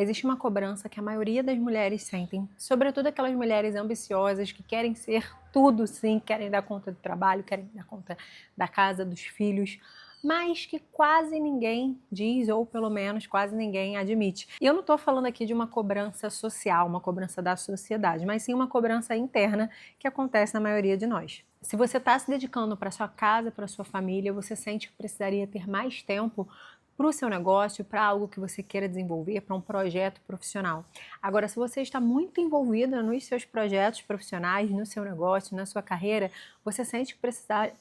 Existe uma cobrança que a maioria das mulheres sentem, sobretudo aquelas mulheres ambiciosas que querem ser tudo sim, querem dar conta do trabalho, querem dar conta da casa, dos filhos, mas que quase ninguém diz, ou pelo menos quase ninguém admite. E eu não estou falando aqui de uma cobrança social, uma cobrança da sociedade, mas sim uma cobrança interna que acontece na maioria de nós. Se você está se dedicando para sua casa, para sua família, você sente que precisaria ter mais tempo para o seu negócio, para algo que você queira desenvolver, para um projeto profissional. Agora, se você está muito envolvida nos seus projetos profissionais, no seu negócio, na sua carreira, você sente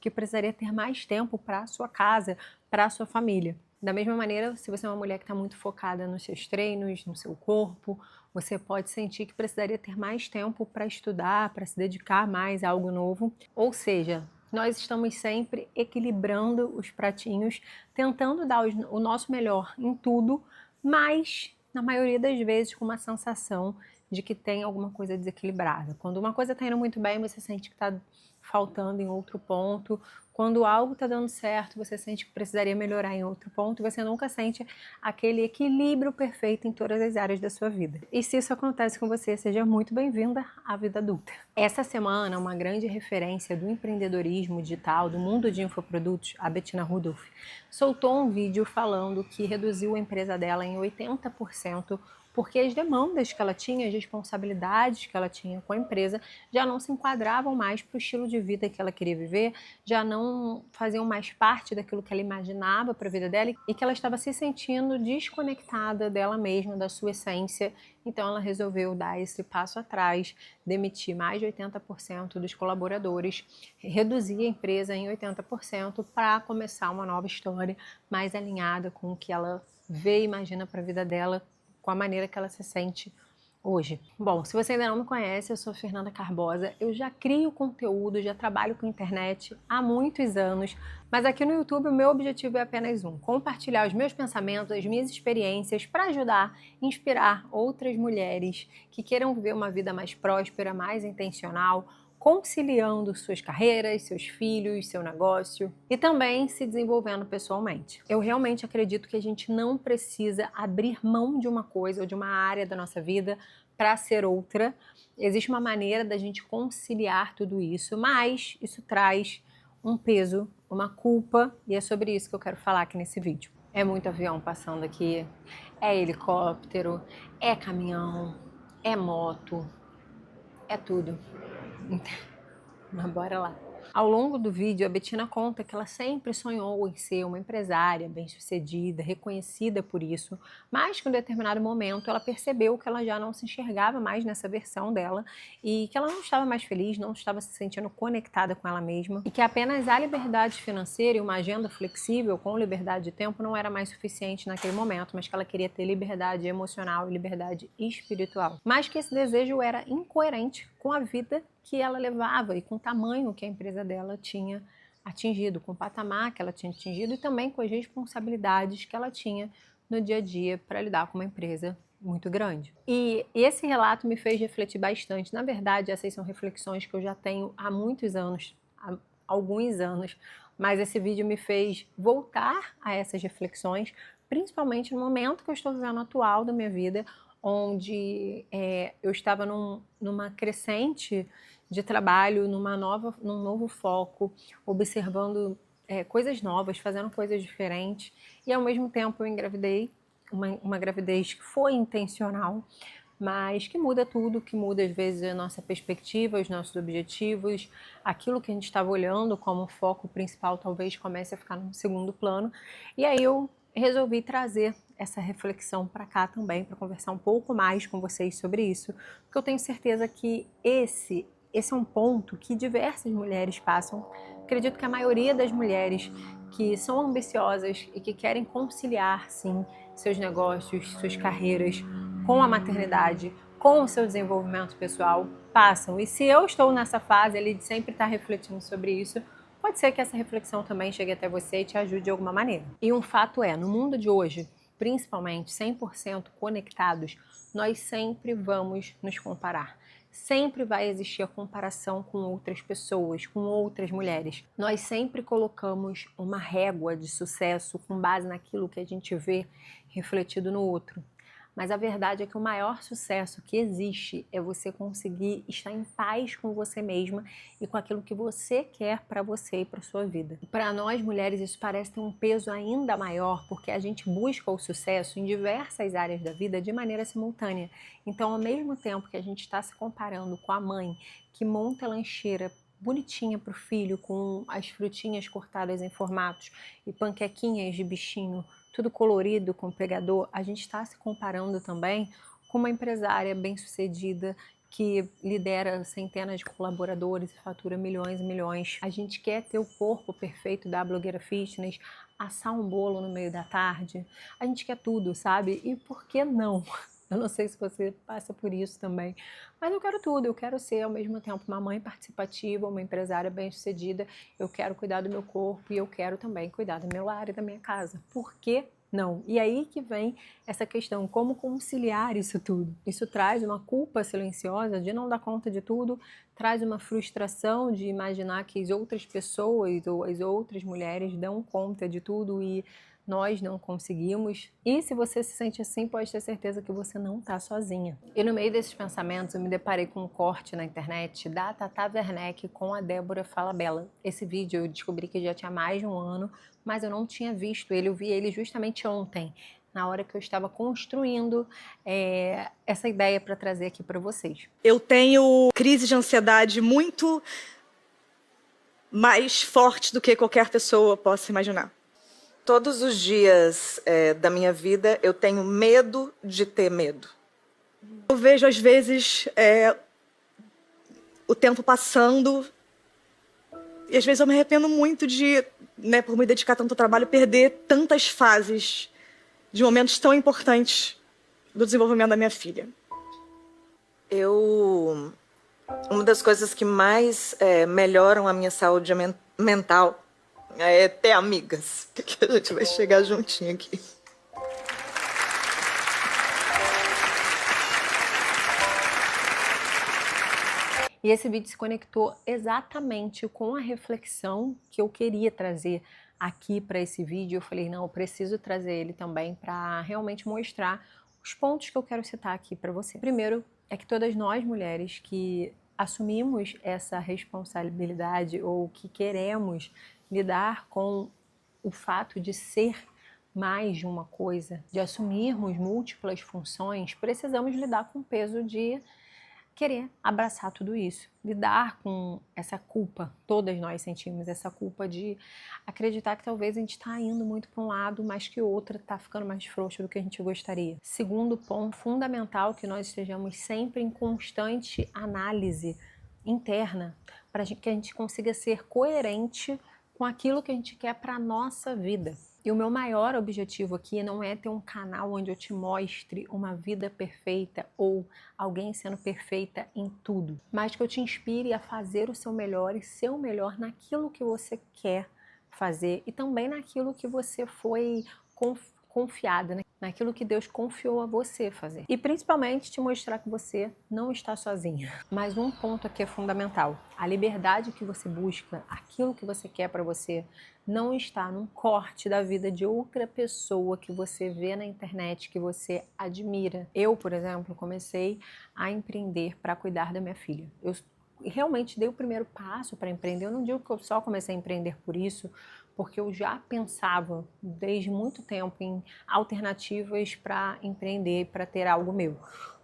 que precisaria ter mais tempo para a sua casa, para a sua família. Da mesma maneira, se você é uma mulher que está muito focada nos seus treinos, no seu corpo, você pode sentir que precisaria ter mais tempo para estudar, para se dedicar mais a algo novo. Ou seja, nós estamos sempre equilibrando os pratinhos, tentando dar o nosso melhor em tudo, mas na maioria das vezes com uma sensação de que tem alguma coisa desequilibrada. Quando uma coisa está indo muito bem, você sente que está faltando em outro ponto. Quando algo está dando certo, você sente que precisaria melhorar em outro ponto, e você nunca sente aquele equilíbrio perfeito em todas as áreas da sua vida. E se isso acontece com você, seja muito bem-vinda à vida adulta. Essa semana, uma grande referência do empreendedorismo digital, do mundo de infoprodutos, a Bettina Rudolph, soltou um vídeo falando que reduziu a empresa dela em 80%, porque as demandas que ela tinha, as responsabilidades que ela tinha com a empresa, já não se enquadravam mais para o estilo de vida que ela queria viver, já não faziam mais parte daquilo que ela imaginava para a vida dela e que ela estava se sentindo desconectada dela mesma, da sua essência. Então ela resolveu dar esse passo atrás, demitir mais de 80% dos colaboradores, reduzir a empresa em 80% para começar uma nova história mais alinhada com o que ela vê e imagina para a vida dela, com a maneira que ela se sente hoje. Bom, se você ainda não me conhece, eu sou Fernanda Carbosa, eu já crio conteúdo, já trabalho com internet há muitos anos, mas aqui no YouTube o meu objetivo é apenas um: compartilhar os meus pensamentos, as minhas experiências para ajudar, inspirar outras mulheres que queiram viver uma vida mais próspera, mais intencional, conciliando suas carreiras, seus filhos, seu negócio e também se desenvolvendo pessoalmente. Eu realmente acredito que a gente não precisa abrir mão de uma coisa ou de uma área da nossa vida para ser outra. Existe uma maneira da gente conciliar tudo isso, mas isso traz um peso, uma culpa, e é sobre isso que eu quero falar aqui nesse vídeo. É muito avião passando aqui, é helicóptero, é caminhão, é moto, é tudo. Mas bora lá. Ao longo do vídeo, a Bettina conta que ela sempre sonhou em ser uma empresária bem-sucedida, reconhecida por isso, mas que em um determinado momento ela percebeu que ela já não se enxergava mais nessa versão dela e que ela não estava mais feliz, não estava se sentindo conectada com ela mesma e que apenas a liberdade financeira e uma agenda flexível com liberdade de tempo não era mais suficiente naquele momento, mas que ela queria ter liberdade emocional e liberdade espiritual. Mas que esse desejo era incoerente com a vida que ela levava e com o tamanho que a empresa dela tinha atingido, com o patamar que ela tinha atingido e também com as responsabilidades que ela tinha no dia a dia para lidar com uma empresa muito grande. E esse relato me fez refletir bastante. Na verdade, essas são reflexões que eu já tenho há muitos anos, há alguns anos, mas esse vídeo me fez voltar a essas reflexões, principalmente no momento que eu estou vivendo atual da minha vida, onde eu estava numa crescente de trabalho, num novo foco, observando coisas novas, fazendo coisas diferentes, e ao mesmo tempo eu engravidei, uma gravidez que foi intencional, mas que muda tudo, que muda às vezes a nossa perspectiva, os nossos objetivos, aquilo que a gente estava olhando como foco principal talvez comece a ficar no segundo plano, e aí eu resolvi trazer essa reflexão para cá também, para conversar um pouco mais com vocês sobre isso, porque eu tenho certeza que esse é um ponto que diversas mulheres passam. Acredito que a maioria das mulheres que são ambiciosas e que querem conciliar, sim, seus negócios, suas carreiras com a maternidade, com o seu desenvolvimento pessoal, passam. E se eu estou nessa fase ali de sempre estar refletindo sobre isso, pode ser que essa reflexão também chegue até você e te ajude de alguma maneira. E um fato é, no mundo de hoje, principalmente 100% conectados, nós sempre vamos nos comparar. Sempre vai existir a comparação com outras pessoas, com outras mulheres. Nós sempre colocamos uma régua de sucesso com base naquilo que a gente vê refletido no outro. Mas a verdade é que o maior sucesso que existe é você conseguir estar em paz com você mesma e com aquilo que você quer para você e para sua vida. Para nós mulheres isso parece ter um peso ainda maior porque a gente busca o sucesso em diversas áreas da vida de maneira simultânea. Então, ao mesmo tempo que a gente está se comparando com a mãe que monta a lancheira bonitinha para o filho, com as frutinhas cortadas em formatos e panquequinhas de bichinho, tudo colorido com pegador, a gente está se comparando também com uma empresária bem-sucedida que lidera centenas de colaboradores e fatura milhões e milhões. A gente quer ter o corpo perfeito da blogueira fitness, assar um bolo no meio da tarde, a gente quer tudo, sabe? E por que não? Eu não sei se você passa por isso também, mas eu quero tudo. Eu quero ser, ao mesmo tempo, uma mãe participativa, uma empresária bem-sucedida. Eu quero cuidar do meu corpo e eu quero também cuidar do meu lar e da minha casa. Por que não? E aí que vem essa questão, como conciliar isso tudo? Isso traz uma culpa silenciosa de não dar conta de tudo, traz uma frustração de imaginar que as outras pessoas ou as outras mulheres dão conta de tudo e nós não conseguimos. E se você se sente assim, pode ter certeza que você não está sozinha. E no meio desses pensamentos, eu me deparei com um corte na internet da Tata Werneck com a Débora Falabella. Esse vídeo eu descobri que já tinha mais de um ano, mas eu não tinha visto ele. Eu vi ele justamente ontem, na hora que eu estava construindo essa ideia para trazer aqui para vocês. Eu tenho crise de ansiedade muito mais forte do que qualquer pessoa possa imaginar. Todos os dias da minha vida eu tenho medo de ter medo. Eu vejo às vezes o tempo passando e às vezes eu me arrependo muito de, por me dedicar tanto ao trabalho, perder tantas fases de momentos tão importantes do desenvolvimento da minha filha. Uma das coisas que mais melhoram a minha saúde mental é ter amigas, porque a gente vai chegar juntinho aqui. E esse vídeo se conectou exatamente com a reflexão que eu queria trazer aqui para esse vídeo. Eu falei, não, eu preciso trazer ele também para realmente mostrar os pontos que eu quero citar aqui para você. Primeiro, é que todas nós mulheres que assumimos essa responsabilidade ou que queremos lidar com o fato de ser mais de uma coisa, de assumirmos múltiplas funções, precisamos lidar com o peso de querer abraçar tudo isso, lidar com essa culpa. Todas nós sentimos essa culpa de acreditar que talvez a gente está indo muito para um lado, mas que outra está ficando mais frouxa do que a gente gostaria. Segundo ponto fundamental, que nós estejamos sempre em constante análise interna, para que a gente consiga ser coerente com aquilo que a gente quer para a nossa vida. E o meu maior objetivo aqui não é ter um canal onde eu te mostre uma vida perfeita ou alguém sendo perfeita em tudo, mas que eu te inspire a fazer o seu melhor e ser o melhor naquilo que você quer fazer e também naquilo que você foi confiada, né? Naquilo que Deus confiou a você fazer. E principalmente te mostrar que você não está sozinha. Mas um ponto aqui é fundamental. A liberdade que você busca, aquilo que você quer para você, não está num corte da vida de outra pessoa que você vê na internet, que você admira. Eu, por exemplo, comecei a empreender para cuidar da minha filha. Eu realmente dei o primeiro passo para empreender. Eu não digo que eu só comecei a empreender por isso, porque eu já pensava desde muito tempo em alternativas para empreender, para ter algo meu.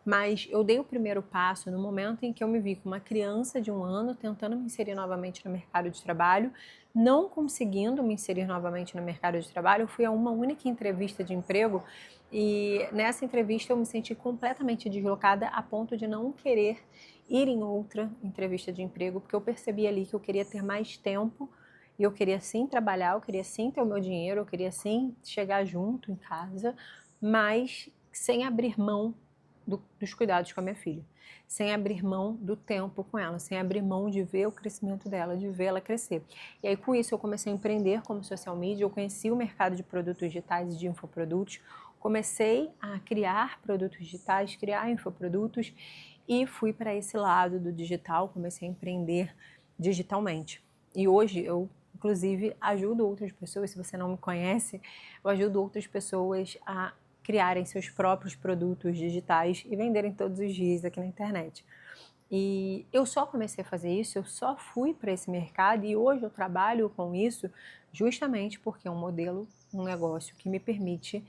Mas eu dei o primeiro passo no momento em que eu me vi com uma criança de 1 ano tentando me inserir novamente no mercado de trabalho, não conseguindo me inserir novamente no mercado de trabalho. Eu fui a uma única entrevista de emprego e nessa entrevista eu me senti completamente deslocada a ponto de não querer ir em outra entrevista de emprego, porque eu percebi ali que eu queria ter mais tempo e eu queria sim trabalhar, eu queria sim ter o meu dinheiro, eu queria sim chegar junto em casa, mas sem abrir mão dos cuidados com a minha filha, sem abrir mão do tempo com ela, sem abrir mão de ver o crescimento dela, de vê-la crescer. E aí com isso eu comecei a empreender como social media, eu conheci o mercado de produtos digitais e de infoprodutos, comecei a criar produtos digitais, criar infoprodutos e fui para esse lado do digital, comecei a empreender digitalmente. E hoje eu inclusive ajudo outras pessoas, se você não me conhece, eu ajudo outras pessoas a criarem seus próprios produtos digitais e venderem todos os dias aqui na internet. E eu só comecei a fazer isso, eu só fui para esse mercado e hoje eu trabalho com isso justamente porque é um modelo, um negócio que me permite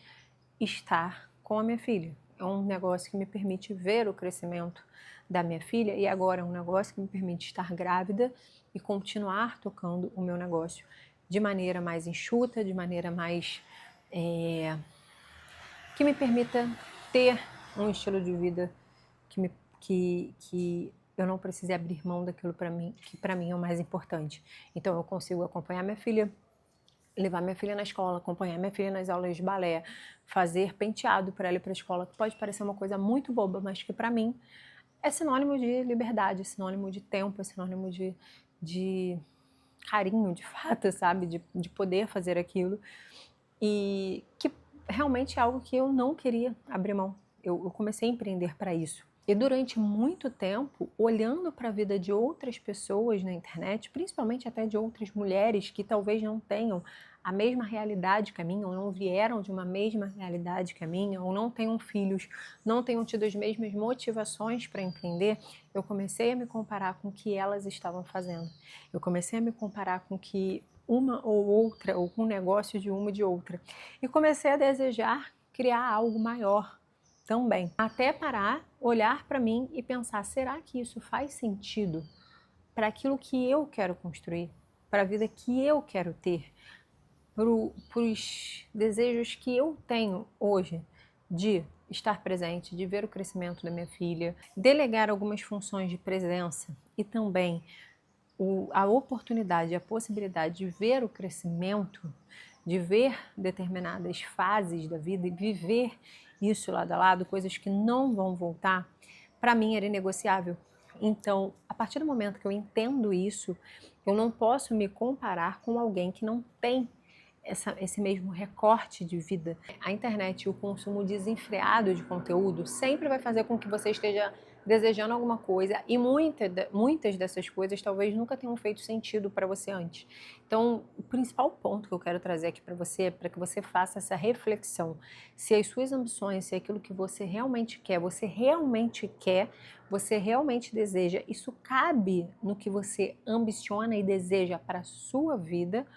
estar com a minha filha. É um negócio que me permite ver o crescimento da minha filha e agora é um negócio que me permite estar grávida e continuar tocando o meu negócio de maneira mais enxuta, de maneira mais que me permita ter um estilo de vida que eu não precise abrir mão daquilo para mim, que para mim é o mais importante. Então eu consigo acompanhar minha filha, levar minha filha na escola, acompanhar minha filha nas aulas de balé, fazer penteado para ela ir para a escola, que pode parecer uma coisa muito boba, mas que para mim é sinônimo de liberdade, é sinônimo de tempo, é sinônimo de carinho, de fato, sabe? De poder fazer aquilo. E que realmente é algo que eu não queria abrir mão. Eu comecei a empreender para isso. E durante muito tempo, olhando para a vida de outras pessoas na internet, principalmente até de outras mulheres que talvez não tenham a mesma realidade que a minha, ou não vieram de uma mesma realidade que a minha, ou não tenham filhos, não tenham tido as mesmas motivações para empreender, eu comecei a me comparar com o que elas estavam fazendo. Eu comecei a me comparar com o que uma ou outra, ou com um negócio de uma e de outra. E comecei a desejar criar algo maior também. Até parar, olhar para mim e pensar, será que isso faz sentido para aquilo que eu quero construir? Para a vida que eu quero ter? Para os desejos que eu tenho hoje de estar presente, de ver o crescimento da minha filha, delegar algumas funções de presença e também a oportunidade, a possibilidade de ver o crescimento, de ver determinadas fases da vida e viver isso lado a lado, coisas que não vão voltar, para mim era inegociável. Então, a partir do momento que eu entendo isso, eu não posso me comparar com alguém que não tem esse mesmo recorte de vida. A internet e o consumo desenfreado de conteúdo sempre vai fazer com que você esteja desejando alguma coisa e muitas dessas coisas talvez nunca tenham feito sentido para você antes. Então, o principal ponto que eu quero trazer aqui para você é para que você faça essa reflexão. Se as suas ambições, se aquilo que você realmente quer, você realmente deseja, isso cabe no que você ambiciona e deseja para a sua vida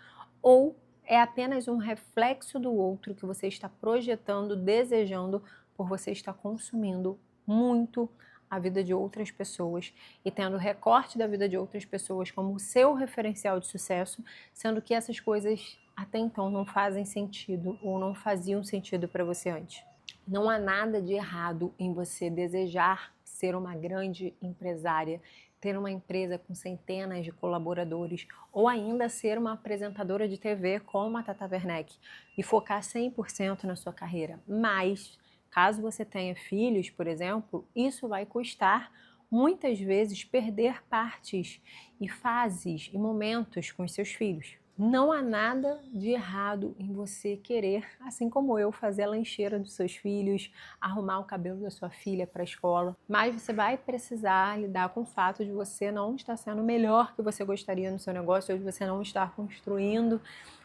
ou é apenas um reflexo do outro que você está projetando, desejando, por você estar consumindo muito a vida de outras pessoas e tendo recorte da vida de outras pessoas como o seu referencial de sucesso, sendo que essas coisas até então não fazem sentido ou não faziam sentido para você antes. Não há nada de errado em você desejar ser uma grande empresária, ter uma empresa com centenas de colaboradores ou ainda ser uma apresentadora de TV como a Tata Werneck e focar 100% na sua carreira. Mas, caso você tenha filhos, por exemplo, isso vai custar muitas vezes perder partes e fases e momentos com os seus filhos. Não há nada de errado em você querer, assim como eu, fazer a lancheira dos seus filhos, arrumar o cabelo da sua filha para a escola, mas você vai precisar lidar com o fato de você não estar sendo o melhor que você gostaria no seu negócio, ou de você não estar construindo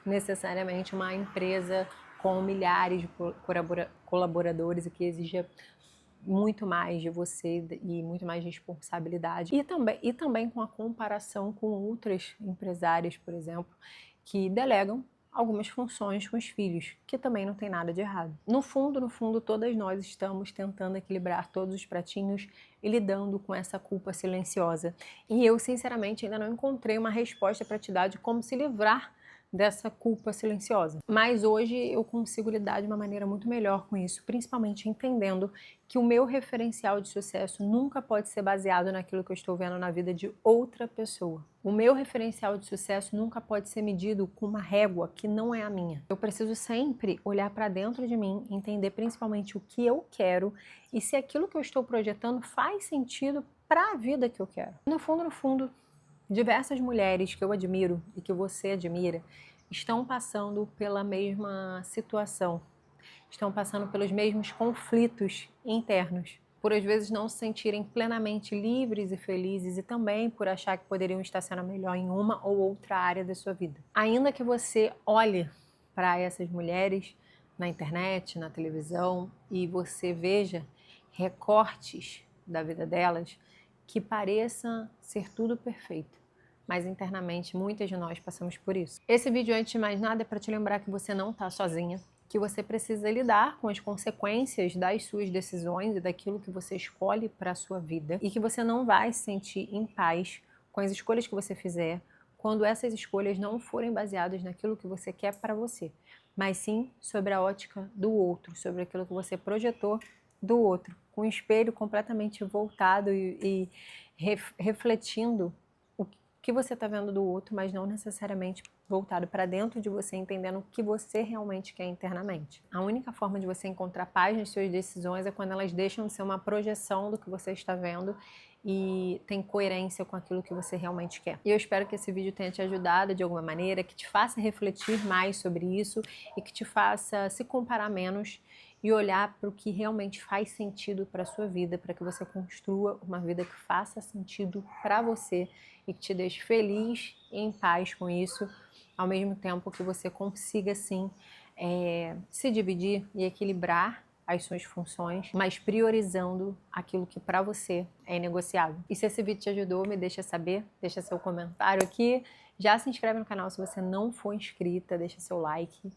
necessariamente uma empresa com milhares de colaboradores, o que exige muito mais de você e muito mais responsabilidade. E também com a comparação com outras empresárias, por exemplo, que delegam algumas funções com os filhos, que também não tem nada de errado. No fundo, todas nós estamos tentando equilibrar todos os pratinhos e lidando com essa culpa silenciosa. E eu, sinceramente, ainda não encontrei uma resposta para te dar de como se livrar dessa culpa silenciosa. Mas hoje eu consigo lidar de uma maneira muito melhor com isso, principalmente entendendo que o meu referencial de sucesso nunca pode ser baseado naquilo que eu estou vendo na vida de outra pessoa. O meu referencial de sucesso nunca pode ser medido com uma régua que não é a minha. Eu preciso sempre olhar para dentro de mim, entender principalmente o que eu quero e se aquilo que eu estou projetando faz sentido para a vida que eu quero. No fundo, diversas mulheres que eu admiro e que você admira estão passando pela mesma situação, estão passando pelos mesmos conflitos internos, por às vezes não se sentirem plenamente livres e felizes e também por achar que poderiam estar sendo melhor em uma ou outra área da sua vida. Ainda que você olhe para essas mulheres, na internet, na televisão, e você veja recortes da vida delas que pareçam ser tudo perfeito, mas internamente muitas de nós passamos por isso. Esse vídeo, antes de mais nada, é para te lembrar que você não está sozinha, que você precisa lidar com as consequências das suas decisões e daquilo que você escolhe para a sua vida, e que você não vai se sentir em paz com as escolhas que você fizer quando essas escolhas não forem baseadas naquilo que você quer para você, mas sim sobre a ótica do outro, sobre aquilo que você projetou do outro, com o espelho completamente voltado e refletindo o que você está vendo do outro, mas não necessariamente voltado para dentro de você, entendendo o que você realmente quer internamente. A única forma de você encontrar paz nas suas decisões é quando elas deixam de ser uma projeção do que você está vendo e tem coerência com aquilo que você realmente quer. E eu espero que esse vídeo tenha te ajudado de alguma maneira, que te faça refletir mais sobre isso e que te faça se comparar menos e olhar para o que realmente faz sentido para a sua vida, para que você construa uma vida que faça sentido para você e que te deixe feliz e em paz com isso, ao mesmo tempo que você consiga, sim, se dividir e equilibrar as suas funções, mas priorizando aquilo que para você é negociável. E se esse vídeo te ajudou, me deixa saber, deixa seu comentário aqui, já se inscreve no canal se você não for inscrita, deixa seu like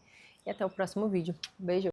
e até o próximo vídeo. Beijo!